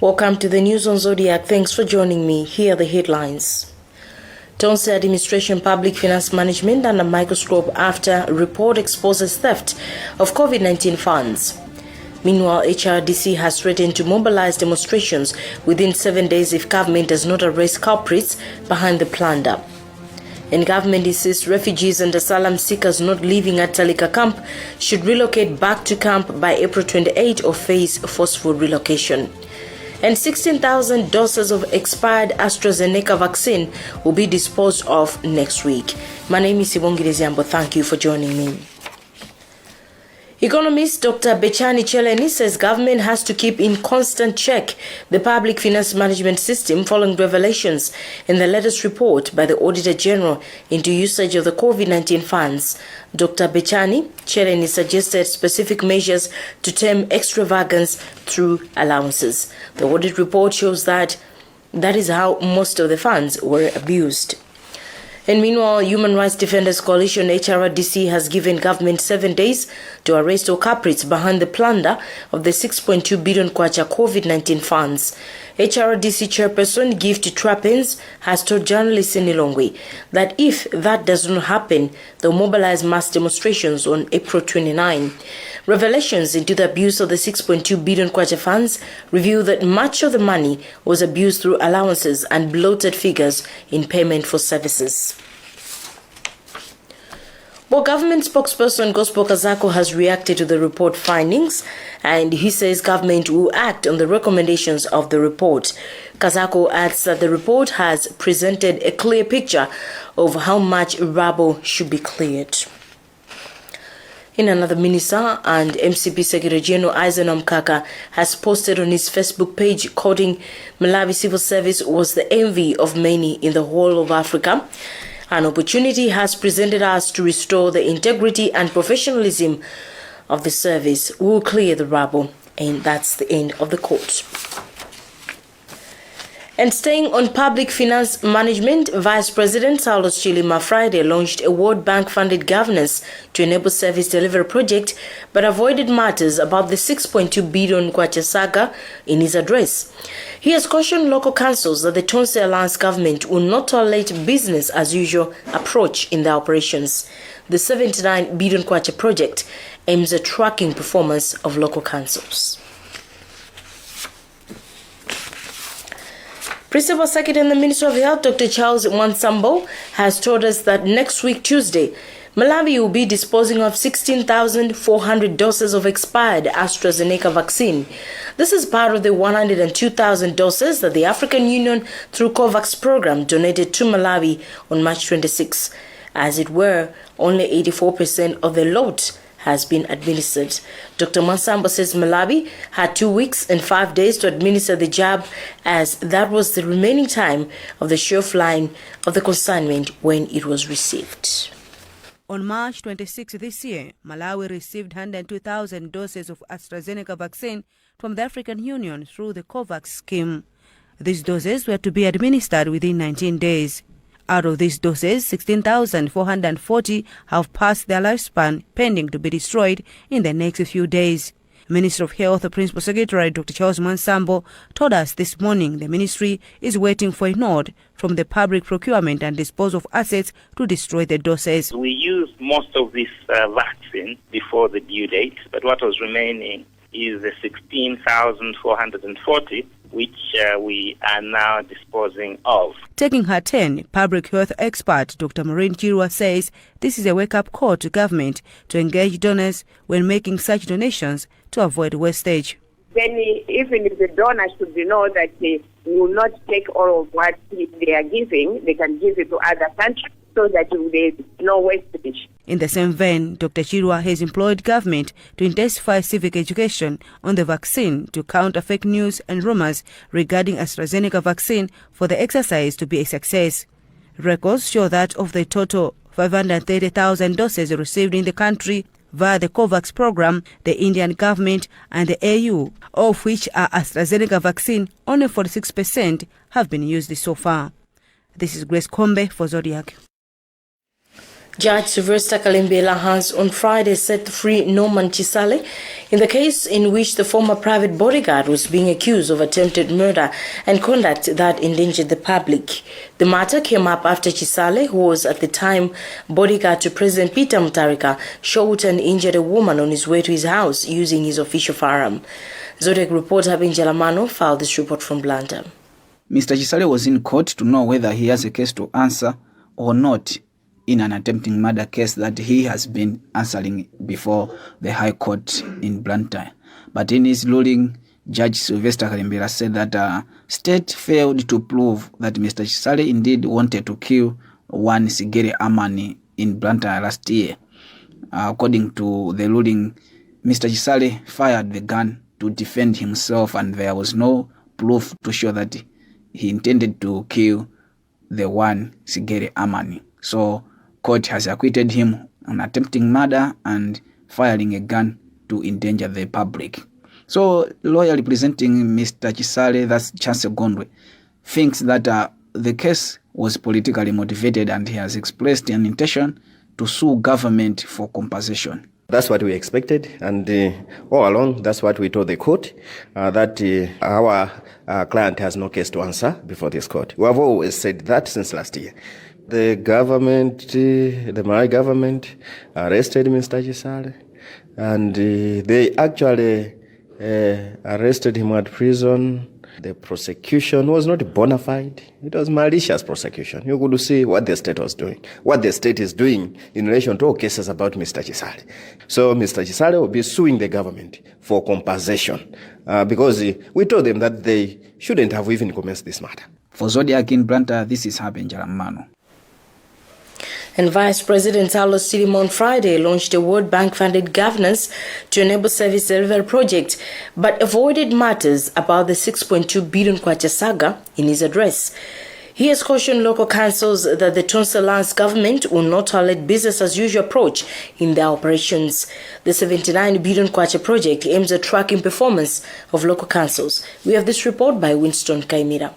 Welcome to the news on Zodiac. Thanks for joining me. Here are the headlines. Tonse Administration Public Finance Management under microscope after report exposes theft of COVID-19 funds. Meanwhile, HRDC has threatened to mobilize demonstrations within 7 days if government does not arrest culprits behind the plunder. And government insists refugees and asylum seekers not living at Talika camp should relocate back to camp by April 28 or face forceful relocation. And 16,000 doses of expired AstraZeneca vaccine will be disposed of next week. My name is Sibongile Ziambo. Thank you for joining me. Economist Dr. Bechani Cheleni says government has to keep in constant check the public finance management system following revelations in the latest report by the Auditor General into usage of the COVID-19 funds. Dr. Bechani Cheleni suggested specific measures to tame extravagance through allowances. The audit report shows that is how most of the funds were abused. And meanwhile, Human Rights Defenders Coalition HRDC has given government 7 days to arrest all culprits behind the plunder of the 6.2 billion kwacha COVID-19 funds. HRDC chairperson Gift Trappins has told journalists in Lilongwe that if that does not happen, they'll mobilize mass demonstrations on April 29. Revelations into the abuse of the 6.2 billion kwacha funds reveal that much of the money was abused through allowances and bloated figures in payment for services. Well, government spokesperson Gospel Kazako has reacted to the report findings, and he says government will act on the recommendations of the report. Kazako adds that the report has presented a clear picture of how much rubble should be cleared. In another minister, and MCP Secretary General Aizen Mkaka has posted on his Facebook page quoting Malawi Civil Service was the envy of many in the whole of Africa. An opportunity has presented us to restore the integrity and professionalism of the service. We will clear the rubble. And that's the end of the quote. And staying on public finance management, Vice President Saulos Chilima Friday launched a World Bank-funded governance to enable service delivery project, but avoided matters about the 6.2 billion kwacha saga in his address. He has cautioned local councils that the Tonse Alliance government will not tolerate business as usual approach in their operations. The 79 billion kwacha project aims at tracking performance of local councils. Principal Secretary and the Minister of Health, Dr. Charles Mwansambo, has told us that next week, Tuesday, Malawi will be disposing of 16,400 doses of expired AstraZeneca vaccine. This is part of the 102,000 doses that the African Union, through COVAX program, donated to Malawi on March 26. As it were, only 84% of the lot has been administered. Dr. Mwansambo says Malawi had 2 weeks and 5 days to administer the jab, as that was the remaining time of the shelf line of the consignment when it was received. On March 26 this year, Malawi received 102,000 doses of AstraZeneca vaccine from the African Union through the COVAX scheme. These doses were to be administered within 19 days. Out of these doses, 16,440 have passed their lifespan, pending to be destroyed in the next few days. Minister of Health, Principal Secretary Dr. Charles Mwansambo, told us this morning the ministry is waiting for a nod from the Public Procurement and Disposal of Assets to destroy the doses. We used most of this vaccine before the due date, but what was remaining is the 16,440, which we are now disposing of. Taking her turn, public health expert Dr. Maureen Chirwa says this is a wake-up call to government to engage donors when making such donations to avoid wastage. Then even if the donors should know that they will not take all of what they are giving, they can give it to other countries so that there is no wastage. In the same vein, Dr. Chirwa has employed government to intensify civic education on the vaccine to counter fake news and rumors regarding AstraZeneca vaccine for the exercise to be a success. Records show that of the total 530,000 doses received in the country via the COVAX program, the Indian government and the AU, of which are AstraZeneca vaccine, only 46% have been used so far. This is Grace Kombe for Zodiac. Judge Sylvester Kalimbela has on Friday set free Norman Chisale in the case in which the former private bodyguard was being accused of attempted murder and conduct that endangered the public. The matter came up after Chisale, who was at the time bodyguard to President Peter Mutharika, shot and injured a woman on his way to his house using his official firearm. Zodiac reporter Benjala Mano filed this report from Blantyre. Mr. Chisale was in court to know whether he has a case to answer or not in an attempting murder case that he has been answering before the High Court in Blantyre. But in his ruling, Judge Sylvester Kalimbela said that state failed to prove that Mr. Chisale indeed wanted to kill one Sigeri Amani in Blantyre last year. According to the ruling, Mr. Chisale fired the gun to defend himself, and there was no proof to show that he intended to kill the one Sigeri Amani. So court has acquitted him on attempting murder and firing a gun to endanger the public. So lawyer representing Mr. Chisale, that's Chancellor Gondwe, thinks that the case was politically motivated and he has expressed an intention to sue government for compensation. That's what we expected, and all along, that's what we told the court, that our client has no case to answer before this court. We have always said that since last year. The government, the Malay government, arrested Mr. Chisale, and they actually arrested him at prison. The prosecution was not bona fide. It was malicious prosecution. You could see what the state was doing, what the state is doing in relation to all cases about Mr. Chisale. So Mr. Chisale will be suing the government for compensation because we told them that they shouldn't have even commenced this matter. For Zodiac in Blantyre, this is Benjala Mano. And Vice President Carlos Chilima on Friday launched a World Bank-funded governance to enable service delivery project, but avoided matters about the 6.2 billion kwacha saga in his address. He has cautioned local councils that the Tonsil Lands government will not tolerate business-as-usual approach in their operations. The 79 billion kwacha project aims at tracking performance of local councils. We have this report by Winston Kaimira.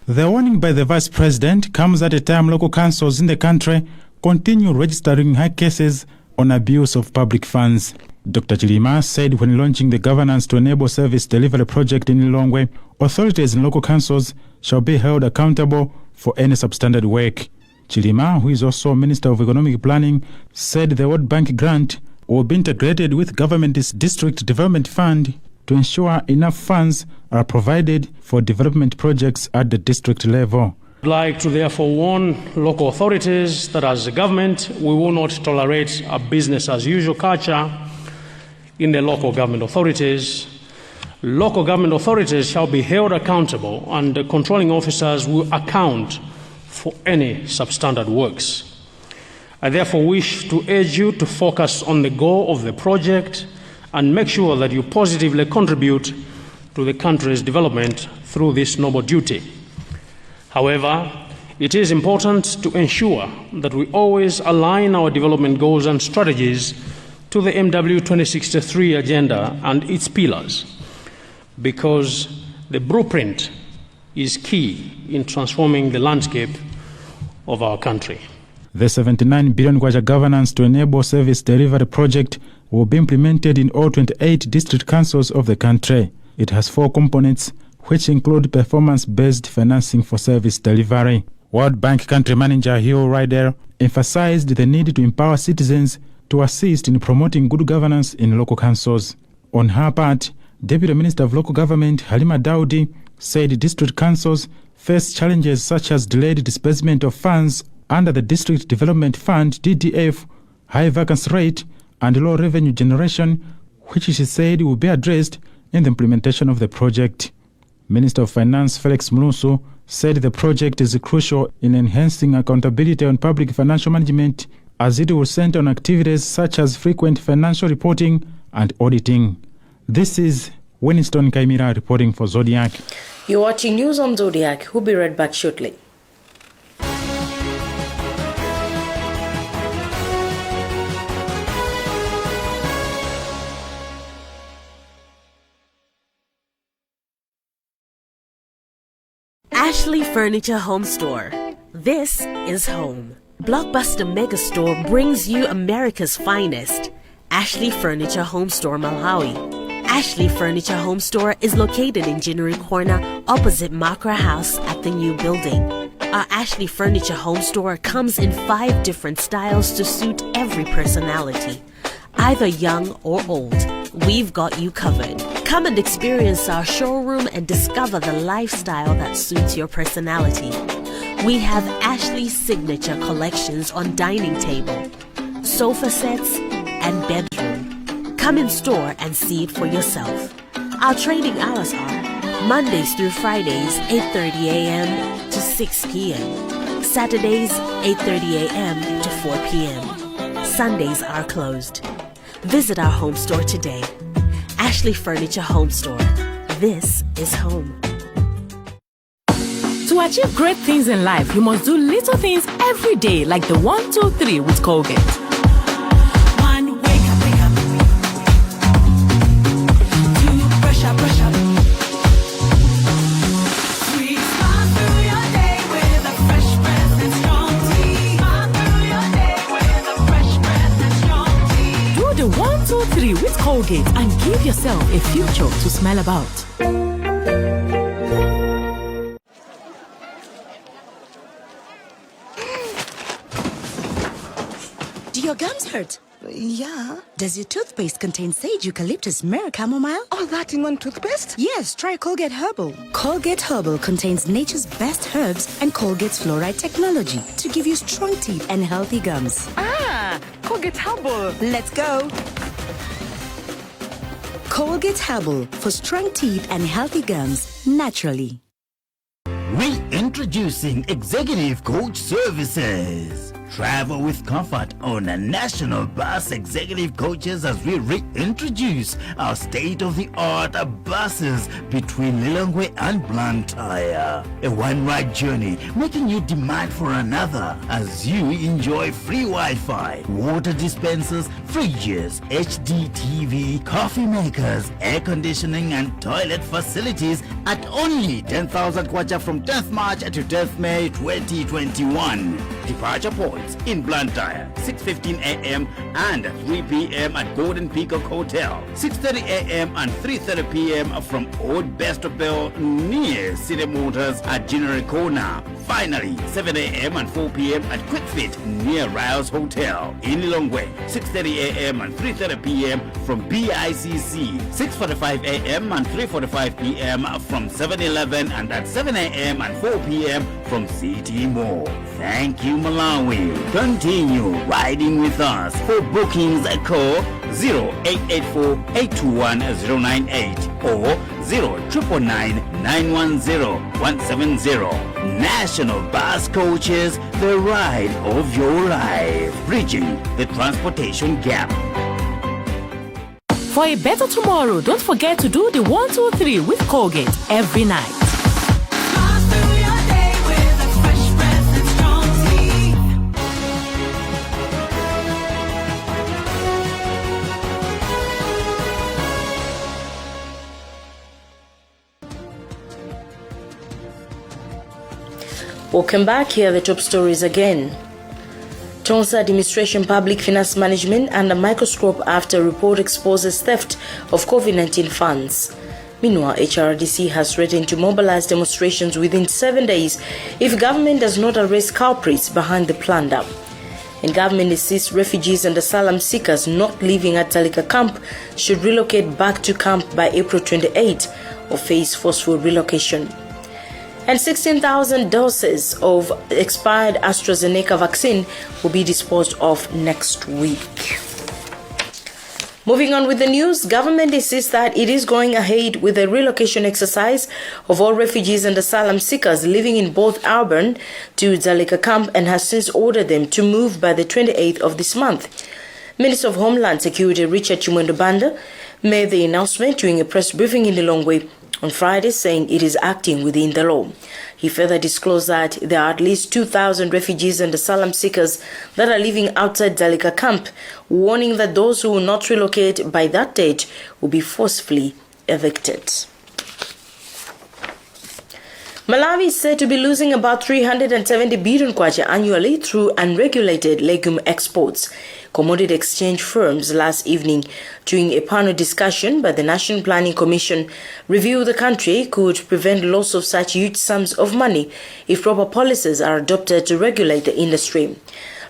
The warning by the Vice President comes at a time local councils in the country continue registering high cases on abuse of public funds. Dr. Chilima said when launching the governance to enable service delivery project in Lilongwe, authorities in local councils shall be held accountable for any substandard work. Chilima, who is also Minister of Economic Planning, said the World Bank grant will be integrated with government's District Development Fund to ensure enough funds are provided for development projects at the district level. I'd like to therefore warn local authorities that as a government, we will not tolerate a business-as-usual culture in the local government authorities. Local government authorities shall be held accountable, and the controlling officers will account for any substandard works. I therefore wish to urge you to focus on the goal of the project and make sure that you positively contribute to the country's development through this noble duty. However, it is important to ensure that we always align our development goals and strategies to the MW 2063 agenda and its pillars, because the blueprint is key in transforming the landscape of our country. The 79 billion kwacha governance to enable service delivery project will be implemented in all 28 district councils of the country. It has 4 components, which include performance-based financing for service delivery. World Bank Country Manager Hugh Ryder emphasized the need to empower citizens to assist in promoting good governance in local councils. On her part, Deputy Minister of Local Government Halima Daudi said district councils face challenges such as delayed disbursement of funds under the District Development Fund (DDF), high vacancy rate, and low revenue generation, which she said will be addressed in the implementation of the project. Minister of Finance Felix Mulusu said the project is crucial in enhancing accountability on public financial management, as it will center on activities such as frequent financial reporting and auditing. This is Winston Kaimira reporting for Zodiac. You're watching News on Zodiac. We'll be right back shortly. Ashley Furniture Home Store. This is home. Blockbuster Megastore brings you America's finest. Ashley Furniture Home Store, Malawi. Ashley Furniture Home Store is located in Jinnery Corner, opposite Makra House at the new building. Our Ashley Furniture Home Store comes in 5 different styles to suit every personality. Either young or old, we've got you covered. Come and experience our showroom and discover the lifestyle that suits your personality. We have Ashley's signature collections on dining table, sofa sets, and bedroom. Come in store and see it for yourself. Our trading hours are Mondays through Fridays, 8:30 a.m. to 6 p.m. Saturdays, 8:30 a.m. to 4 p.m. Sundays are closed. Visit our home store today. Ashley Furniture Home Store. This is home. To achieve great things in life, you must do little things every day, like the 1, 2, 3 with Colgate. 1, wake up, wake up. 2, brush up, brush up. 3, smile through your day with a fresh breath and strong tea. Smile through your day with a fresh breath and strong tea. Do the 1, 2, 3 with Colgate and give yourself a future to smile about. Do your gums hurt? Yeah. Does your toothpaste contain sage, eucalyptus, myrrh, chamomile? All that in one toothpaste? Yes, try Colgate Herbal. Colgate Herbal contains nature's best herbs and Colgate's fluoride technology to give you strong teeth and healthy gums. Ah, Colgate Herbal. Let's go. Colgate Herbal for strong teeth and healthy gums naturally. Reintroducing Executive Coach Services. Travel with comfort on a national bus. Executive Coaches as we reintroduce our state-of-the-art buses between Lilongwe and Blantyre. A one-ride journey making you demand for another as you enjoy free Wi-Fi, water dispensers, fridges, HD TV, coffee makers, air conditioning and toilet facilities at only 10,000 kwacha from 10th March to 10th May 2021. Departure points in Blantyre, 6:15 a.m. and 3 p.m. at Golden Peacock Hotel, 6:30 a.m. and 3:30 p.m. from Old Bestobel near City Motors at Jinnery Corner. Finally, 7 a.m. and 4 p.m. at Quickfit near Riles Hotel in Lilongwe, 6:30 a.m. and 3:30 p.m. from BICC, 6:45 a.m. and 3:45 p.m. from 7-Eleven and at 7 a.m. and 4 p.m. from City Mall. Thank you, Malawi. Continue riding with us. For bookings, call 0884-821-098 or 0999-910-170. National Bus Coaches, the ride of your life, bridging the transportation gap. For a better tomorrow, don't forget to do the 1, 2, 3 with Colgate every night. Welcome back. Here are the top stories again. Tonsa Administration Public Finance Management under microscope after report exposes theft of COVID-19 funds. Meanwhile, HRDC has threatened to mobilize demonstrations within 7 days if government does not arrest culprits behind the plunder. And government insists refugees and asylum seekers not living at Dzaleka camp should relocate back to camp by April 28 or face forceful relocation. And 16,000 doses of expired AstraZeneca vaccine will be disposed of next week. Moving on with the news, government insists that it is going ahead with the relocation exercise of all refugees and asylum seekers living in both Auburn to Dzaleka camp and has since ordered them to move by the 28th of this month. Minister of Homeland Security Richard Chimwendo Banda made the announcement during a press briefing in Lilongwe on Friday, saying it is acting within the law. He further disclosed that there are at least 2,000 refugees and asylum seekers that are living outside Dzaleka camp, warning that those who will not relocate by that date will be forcibly evicted. Malawi is said to be losing about 370 billion kwacha annually through unregulated legume exports. Commodity exchange firms last evening, during a panel discussion by the National Planning Commission, reviewed the country could prevent loss of such huge sums of money if proper policies are adopted to regulate the industry.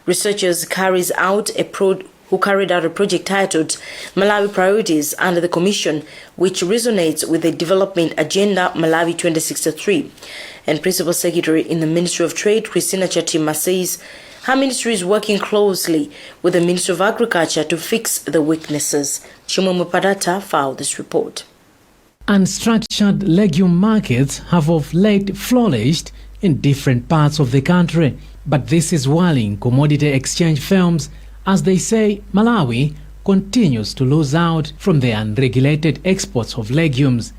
Researchers carried out a project titled Malawi Priorities under the Commission, which resonates with the Development Agenda Malawi 2063. And Principal Secretary in the Ministry of Trade, Christina Chatima, says her ministry is working closely with the Ministry of Agriculture to fix the weaknesses. Chimomo Padata filed this report. Unstructured legume markets have of late flourished in different parts of the country, but this is worrying commodity exchange firms as they say Malawi continues to lose out from the unregulated exports of legumes.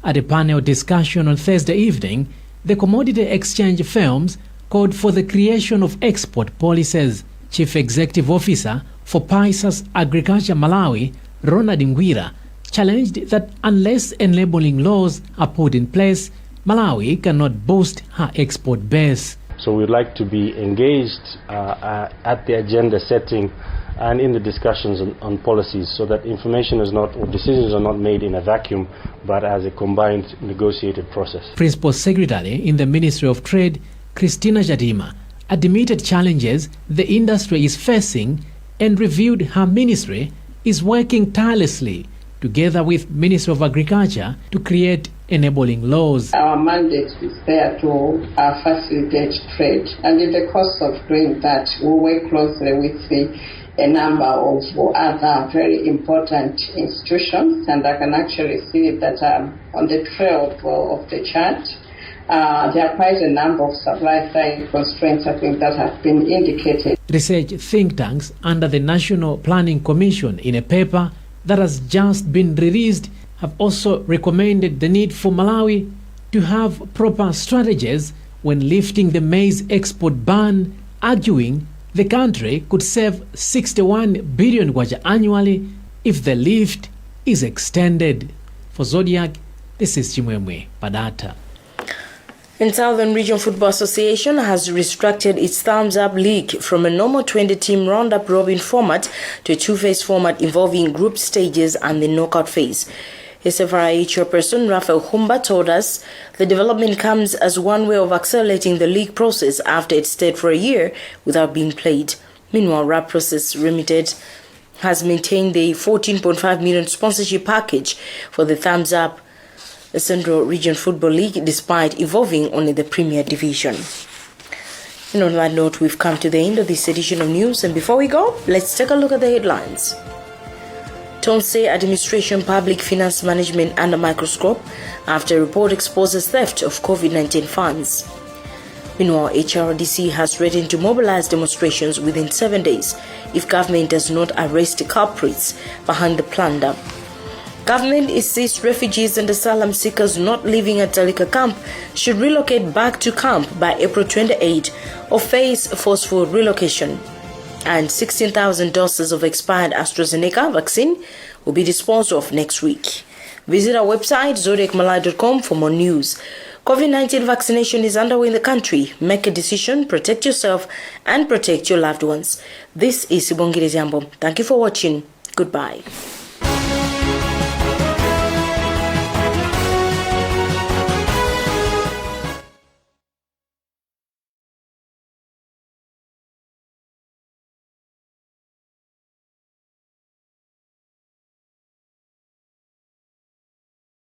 At a panel discussion on Thursday evening, the commodity exchange firms called for the creation of export policies. Chief Executive Officer for PISA's Agriculture Malawi, Ronald Ngwira, challenged that unless enabling laws are put in place, Malawi cannot boost her export base. So we'd like to be engaged at the agenda setting and in the discussions on policies so that information is not, or decisions are not made in a vacuum, but as a combined negotiated process. Principal Secretary in the Ministry of Trade, Christina Chatima, admitted challenges the industry is facing and reviewed her ministry is working tirelessly together with Ministry of Agriculture to create enabling laws. Our mandate is there to facilitate trade, and in the course of doing that, we work closely with a number of other very important institutions, and I can actually see that on the trail of the chart, there are quite a number of supply side constraints, I think, that have been indicated. Research think tanks under the National Planning Commission, in a paper that has just been released, have also recommended the need for Malawi to have proper strategies when lifting the maize export ban, arguing the country could save 61 billion kwacha annually if the lift is extended. For Zodiac, this is Chimwemwe Padata. And Southern Region Football Association has restructured its Thumbs Up League from a normal 20-team round-up robin format to a two-phase format involving group stages and the knockout phase. SFRA chairperson Raphael Humba told us the development comes as one way of accelerating the league process after it stayed for a year without being played. Meanwhile, RAP Process Limited has maintained the 14.5 million sponsorship package for the Thumbs Up Central Region Football League despite evolving only the Premier Division. And on that note, we've come to the end of this edition of news, and before we go, let's take a look at the headlines. Tonse Administration Public Finance Management under microscope after a report exposes theft of COVID-19 funds. Meanwhile, HRDC has threatened to mobilize demonstrations within 7 days if government does not arrest the culprits behind the plunder. Government insists refugees and asylum seekers not living at Talika camp should relocate back to camp by April 28 or face forceful relocation. And 16,000 doses of expired AstraZeneca vaccine will be disposed of next week. Visit our website zodiacmalai.com for more news. COVID-19 vaccination is underway in the country. Make a decision, protect yourself and protect your loved ones. This is Sibongile Jambo. Thank you for watching. Goodbye.